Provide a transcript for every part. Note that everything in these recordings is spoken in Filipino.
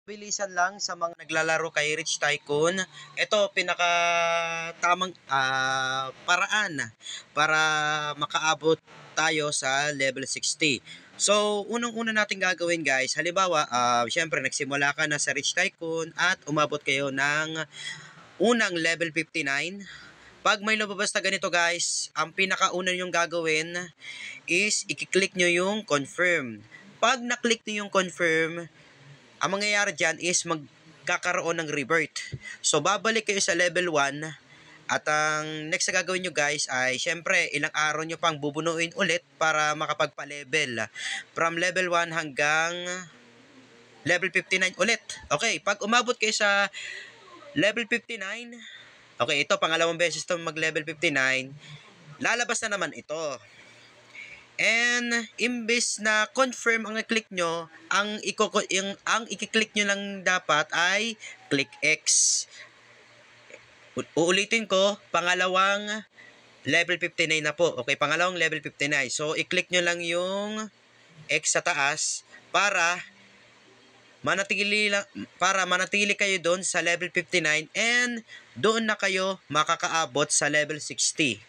Bilisan lang sa mga naglalaro kay Rich Tycoon. Ito pinaka tamang paraan para makaabot tayo sa level 60. So, unang-una natin gagawin guys, halimbawa, syempre nagsimula ka na sa Rich Tycoon at umabot kayo ng unang level 59. Pag may lumabas na ganito guys, ang pinakauna yung gagawin is i-click nyo yung confirm. Pag na-click nyo yung confirm, ang mangyayari dyan is magkakaroon ng revert. So, babalik kayo sa level 1 at ang next na gagawin nyo guys ay syempre ilang araw nyo pang bubunuin ulit para makapagpa-level. From level 1 hanggang level 59 ulit. Okay, pag umabot kayo sa level 59, okay, ito pangalawang beses to mag-level 59, lalabas na naman ito. And imbes na confirm ang i-click nyo, ang i-click nyo lang dapat ay click X. Uulitin ko, pangalawang level 59 na po. Okay, pangalawang level 59. So i-click nyo lang yung X sa taas para manatili kayo doon sa level 59 and doon na kayo makakaabot sa level 60.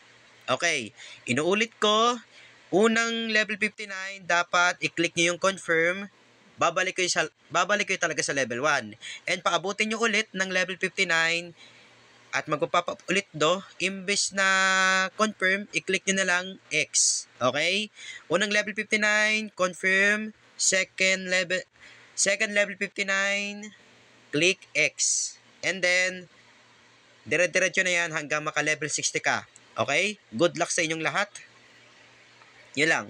Okay, inuulit ko. Unang level 59, dapat i-click nyo yung confirm, babalik kayo talaga sa level 1. And paabutin nyo ulit ng level 59 at magpapop up ulit do, imbes na confirm, i-click nyo na lang X. Okay? Unang level 59, confirm. Second level 59, click X. And then, dire-diretso na yan hanggang maka-level 60 ka. Okay? Good luck sa inyong lahat. Yun lang.